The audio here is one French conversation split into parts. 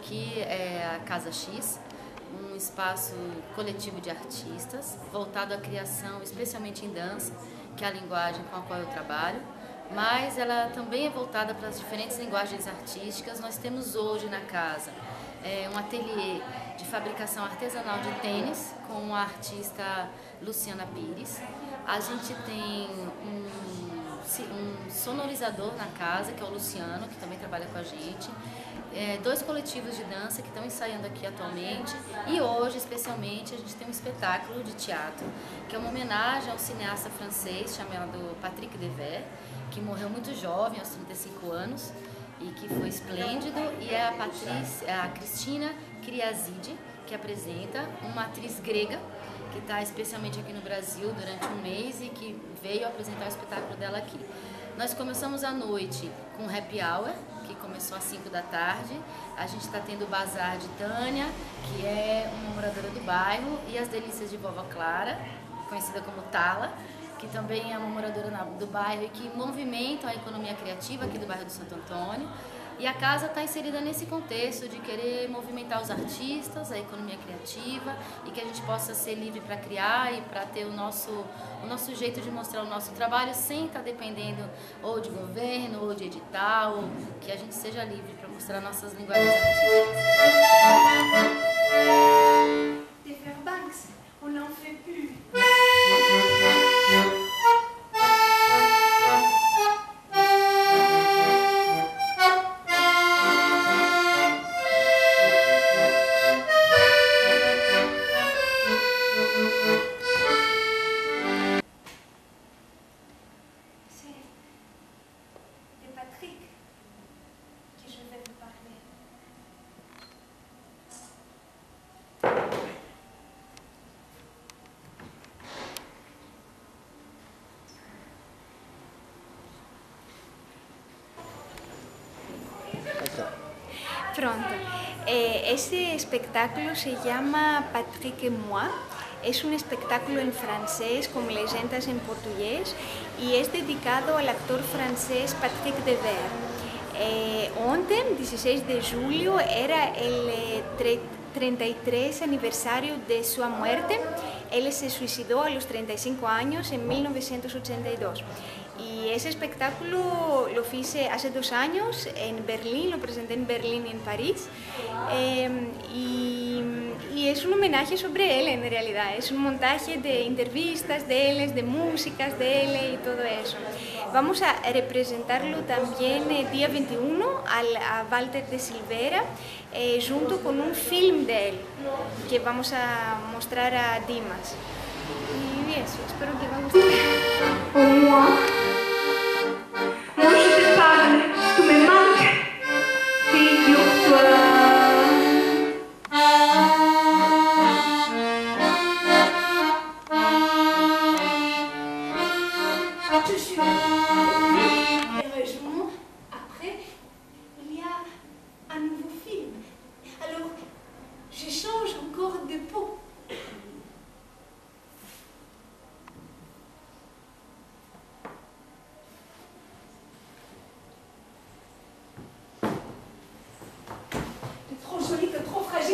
aqui é a Casa X, um espaço coletivo de artistas, voltado à criação, especialmente em dança, que é a linguagem com a qual eu trabalho, mas ela também é voltada para as diferentes linguagens artísticas. Nós temos hoje na casa um ateliê de fabricação artesanal de tênis com a artista Luciana Pires. A gente tem um sonorizador na casa, que é o Luciano, que também trabalha com a gente. Dois coletivos de dança que estão ensaiando aqui atualmente, e hoje, especialmente, a gente tem um espetáculo de teatro, que é uma homenagem a um cineasta francês chamado Patrick Devers, que morreu muito jovem, aos 35 anos, e que foi esplêndido, e é a Cristina Kyriazide que apresenta, uma atriz grega, que está especialmente aqui no Brasil durante um mês e que veio apresentar o espetáculo dela aqui. Nós começamos a noite com o Happy Hour, que começou às 5 da tarde. A gente está tendo o Bazar de Tânia, que é uma moradora do bairro, e as Delícias de Vovó Clara, conhecida como Tala, que também é uma moradora do bairro e que movimenta a economia criativa aqui do bairro do Santo Antônio. E a casa está inserida nesse contexto de querer movimentar os artistas, a economia criativa, e que a gente possa ser livre para criar e para ter o nosso jeito de mostrar o nosso trabalho sem estar dependendo ou de governo ou de edital, ou que a gente seja livre para mostrar nossas linguagens artísticas. Des Fairbanks, on n'en fait plus. Pronto. Este espectáculo se llama Patrick et moi. Es un espectáculo en francés con leyendas en portugués y es dedicado al actor francés Patrick Devers. Ontem, 16 de julio, era el 33 aniversario de su muerte. Él se suicidó a los 35 años en 1982. Y ese espectáculo lo hice hace 2 años en Berlín, lo presenté en Berlín y en París. Y es un homenaje sobre él en realidad, es un montaje de entrevistas de él, de músicas de él y todo eso. Vamos a representarlo también el día 21 a Walter de Silveira, junto con un film de él, que vamos a mostrar a Dimas. Y eso, espero que va a gustar. Moi je te parle, tu me manques, figure-toi. Je suis heureusement, après, il y a un nouveau film. Alors, je change encore de peau.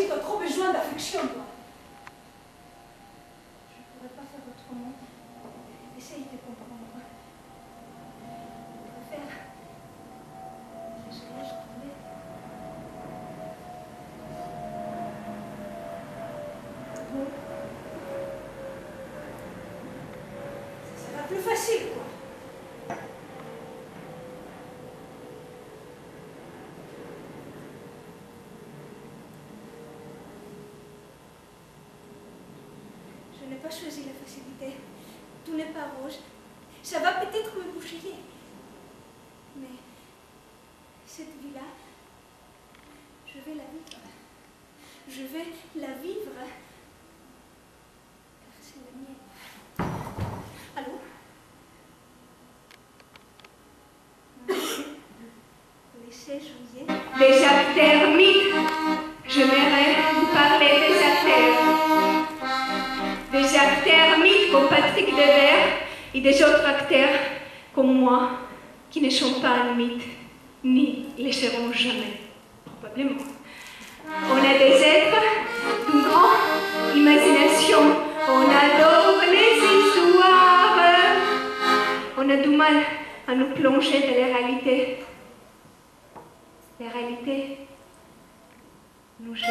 T'as trop besoin d'affection, toi. Je ne pourrais pas faire autrement. Essaye de comprendre. Je préfère. Laisse-moi tomber. Bon. Ça sera plus facile, quoi. Je n'ai pas choisi la facilité. Tout n'est pas rose. Ça va peut-être me boucher. Mais cette vie-là, je vais la vivre. Je vais la vivre. Car c'est la mienne. Allô? Le 16 juillet. Des acteurs mythes. J'aimerais vous parler des acteurs. Des acteurs mythes comme Patrick Devers et des autres acteurs comme moi qui ne sont pas un mythe, ni le seront jamais, probablement. à nous plonger dans la réalité. La réalité nous gêne.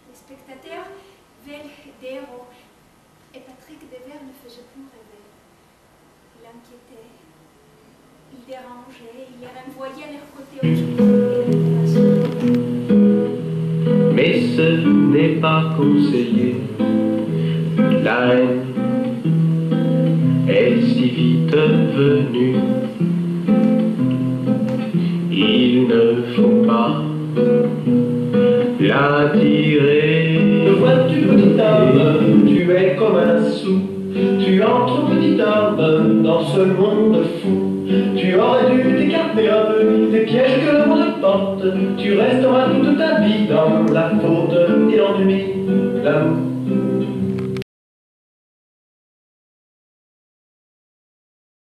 Les spectateurs veulent des héros et Patrick Devers ne faisait plus rêver. Il inquiétait, il dérangeait, il les renvoyait à leur côté obscur. Mais ce n'est pas conseillé. La haine est si vite venue. Il ne faut pas l'attirer. Vois-tu, petit homme, tu es comme un sou. Tu entres, petit homme, dans ce monde fou. Tu aurais dû t'écarter un peu des pièges que le monde porte. Tu resteras toute ta vie dans la faute et l'ennui, l'amour